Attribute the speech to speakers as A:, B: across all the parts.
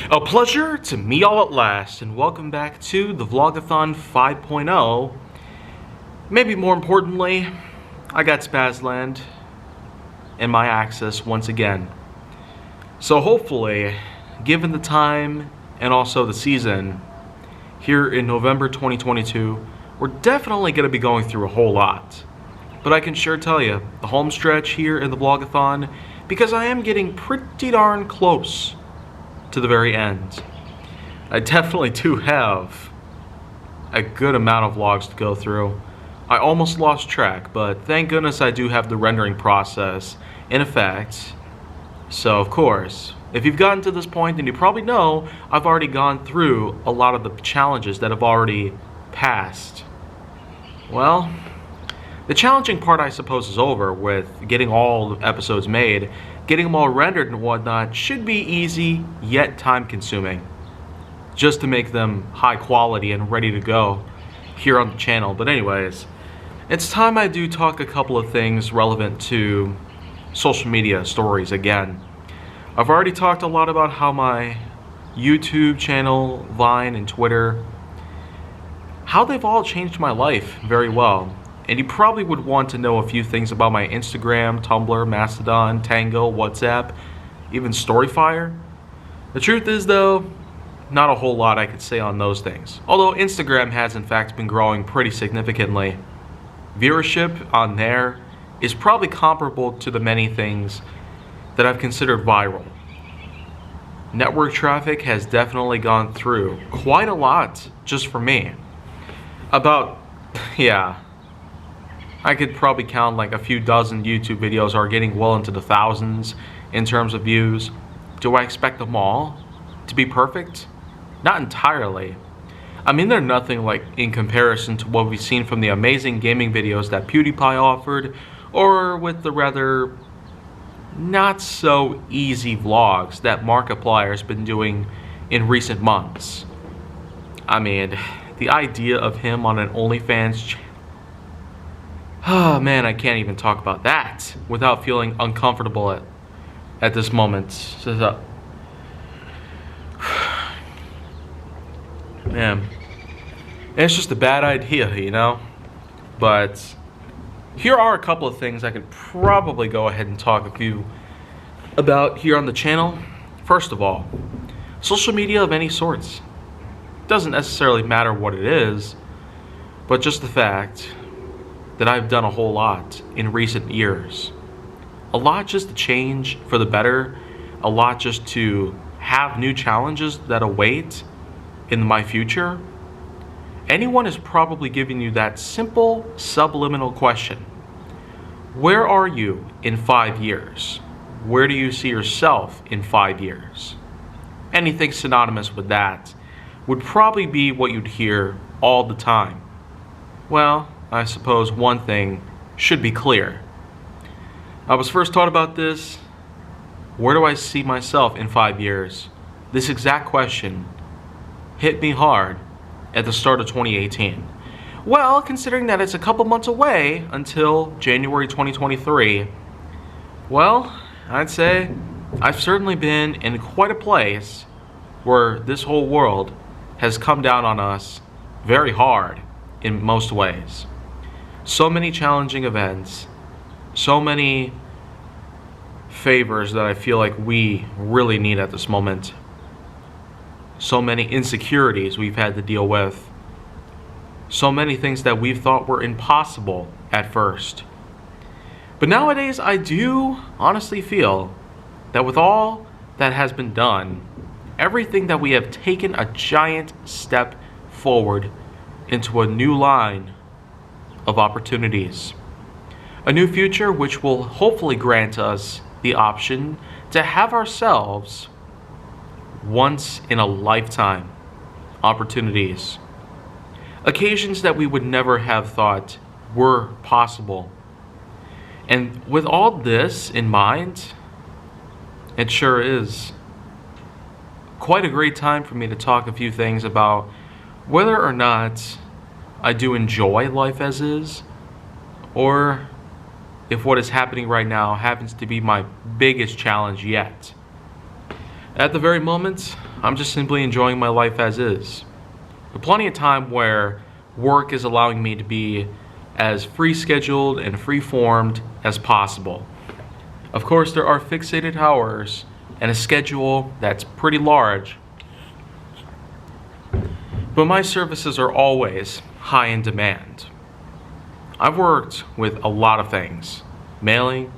A: A pleasure to meet y'all at last, and welcome back to the Vlog-A-Thon 5.0. Maybe more importantly, I got Spazland in my access once again. So hopefully, given the time and also the season, here in November 2022, we're definitely going to be going through a whole lot. But I can sure tell you, the home stretch here in the Vlog-A-Thon, because I am getting pretty darn close to the very end. I definitely do have a good amount of vlogs to go through. I almost lost track, but thank goodness I do have the rendering process in effect. So of course, if you've gotten to this point, then you probably know I've already gone through a lot of the challenges that have already passed. Well, the challenging part, I suppose, is over with getting all the episodes made. Getting them all rendered and whatnot should be easy, yet time-consuming, just to make them high quality and ready to go here on the channel. But anyways, it's time I do talk a couple of things relevant to social media stories again. I've already talked a lot about how my YouTube channel, Vine, and Twitter, how they've all changed my life very well. And you probably would want to know a few things about my Instagram, Tumblr, Mastodon, Tango, WhatsApp, even Storyfire. The truth is though, not a whole lot I could say on those things. Although Instagram has in fact been growing pretty significantly. Viewership on there is probably comparable to the many things that I've considered viral. Network traffic has definitely gone through quite a lot just for me. I could probably count like a few dozen YouTube videos are getting well into the thousands in terms of views. Do I expect them all to be perfect? Not entirely. I mean, they're nothing like in comparison to what we've seen from the amazing gaming videos that PewDiePie offered, or with the rather not so easy vlogs that Markiplier's been doing in recent months. I mean, the idea of him on an OnlyFans channel. Oh man, I can't even talk about that without feeling uncomfortable at this moment. Man, it's just a bad idea, you know? But here are a couple of things I could probably go ahead and talk a few about here on the channel. First of all, social media of any sorts. Doesn't necessarily matter what it is, but just the fact that I've done a whole lot in recent years. A lot just to change for the better, a lot just to have new challenges that await in my future. Anyone is probably giving you that simple subliminal question. Where are you in 5 years? Where do you see yourself in 5 years? Anything synonymous with that would probably be what you'd hear all the time. Well, I suppose one thing should be clear. I was first taught about this. Where do I see myself in 5 years? This exact question hit me hard at the start of 2018. Well, considering that it's a couple months away until January 2023, well, I'd say I've certainly been in quite a place where this whole world has come down on us very hard in most ways. So many challenging events, so many favors that I feel like we really need at this moment. So many insecurities we've had to deal with. So many things that we've thought were impossible at first. But nowadays I do honestly feel that with all that has been done, everything that we have taken a giant step forward into a new line of opportunities. A new future which will hopefully grant us the option to have ourselves once in a lifetime opportunities. Occasions that we would never have thought were possible. And with all this in mind, it sure is quite a great time for me to talk a few things about whether or not I do enjoy life as is, or if what is happening right now happens to be my biggest challenge yet. At the very moment, I'm just simply enjoying my life as is. There's plenty of time where work is allowing me to be as free scheduled and free formed as possible. Of course, there are fixated hours and a schedule that's pretty large, but my services are always high in demand. I've worked with a lot of things: mailing,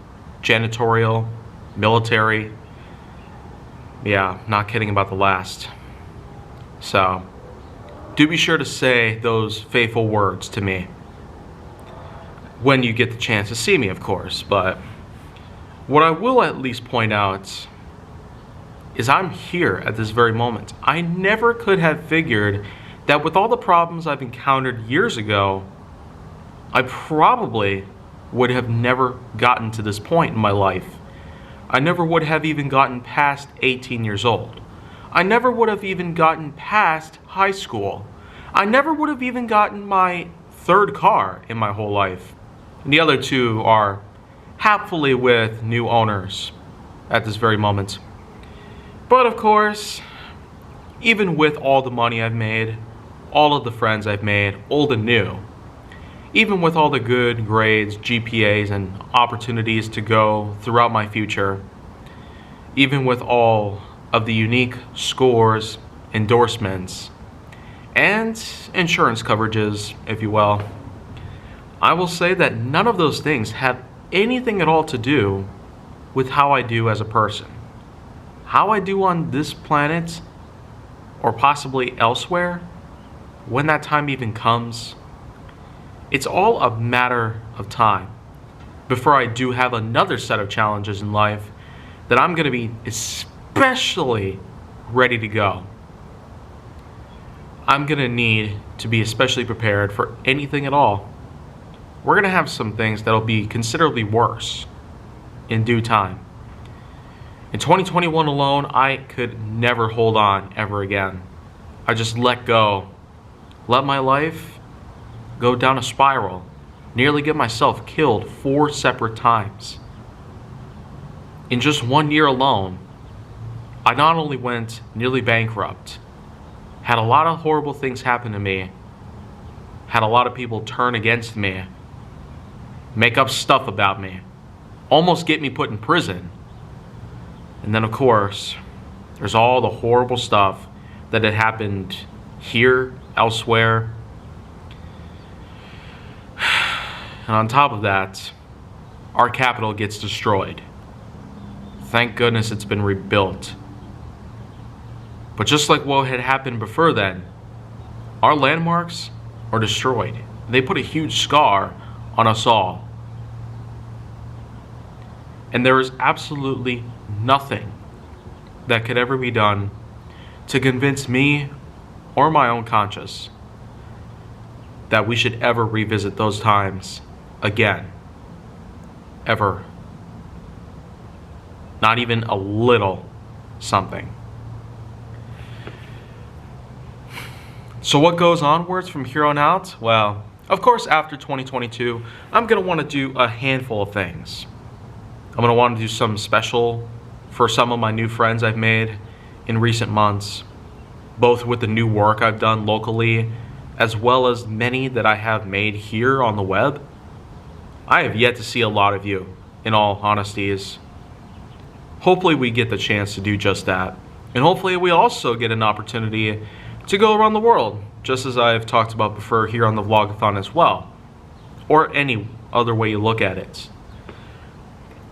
A: janitorial, military. Yeah, not kidding about the last. So, do be sure to say those fateful words to me when you get the chance to see me, of course. But what I will at least point out is I'm here at this very moment. I never could have figured that with all the problems I've encountered years ago, I probably would have never gotten to this point in my life. I never would have even gotten past 18 years old. I never would have even gotten past high school. I never would have even gotten my third car in my whole life. And the other two are happily with new owners at this very moment. But of course, even with all the money I've made, all of the friends I've made, old and new, even with all the good grades, GPAs, and opportunities to go throughout my future, even with all of the unique scores, endorsements, and insurance coverages, if you will, I will say that none of those things have anything at all to do with how I do as a person. How I do on this planet, or possibly elsewhere, when that time even comes, it's all a matter of time before I do have another set of challenges in life that I'm going to be especially ready to go. I'm going to need to be especially prepared for anything at all. We're going to have some things that'll be considerably worse in due time. In 2021 alone, I could never hold on ever again. I just let go. Let my life go down a spiral. Nearly get myself killed 4 separate times. In just 1 year alone, I not only went nearly bankrupt, had a lot of horrible things happen to me, had a lot of people turn against me, make up stuff about me, almost get me put in prison. And then of course, there's all the horrible stuff that had happened here, elsewhere. And on top of that, our capital gets destroyed. Thank goodness it's been rebuilt. But just like what had happened before then, our landmarks are destroyed. They put a huge scar on us all. And there is absolutely nothing that could ever be done to convince me or my own conscience that we should ever revisit those times again. Ever. Not even a little something. So what goes onwards from here on out? Well, of course, after 2022, I'm going to want to do a handful of things. I'm going to want to do something special for some of my new friends I've made in recent months, both with the new work I've done locally, as well as many that I have made here on the web. I have yet to see a lot of you, in all honesties. Hopefully we get the chance to do just that. And hopefully we also get an opportunity to go around the world, just as I've talked about before here on the Vlog-A-Thon as well. Or any other way you look at it.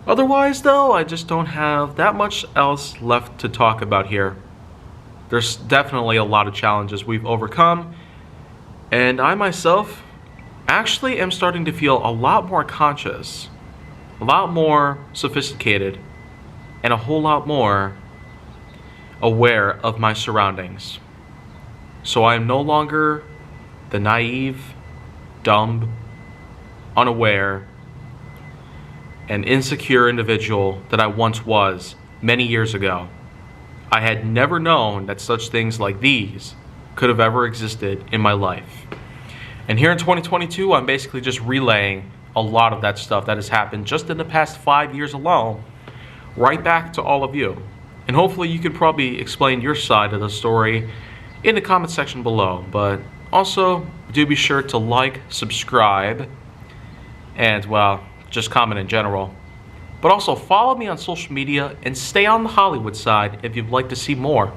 A: Otherwise though, I just don't have that much else left to talk about here. There's definitely a lot of challenges we've overcome, and I myself actually am starting to feel a lot more conscious, a lot more sophisticated, and a whole lot more aware of my surroundings. So I am no longer the naive, dumb, unaware, and insecure individual that I once was many years ago. I had never known that such things like these could have ever existed in my life. And here in 2022, I'm basically just relaying a lot of that stuff that has happened just in the past 5 years alone, right back to all of you. And hopefully you could probably explain your side of the story in the comment section below. But also, do be sure to like, subscribe, and, well, just comment in general. But also follow me on social media and stay on the Hollywood side if you'd like to see more.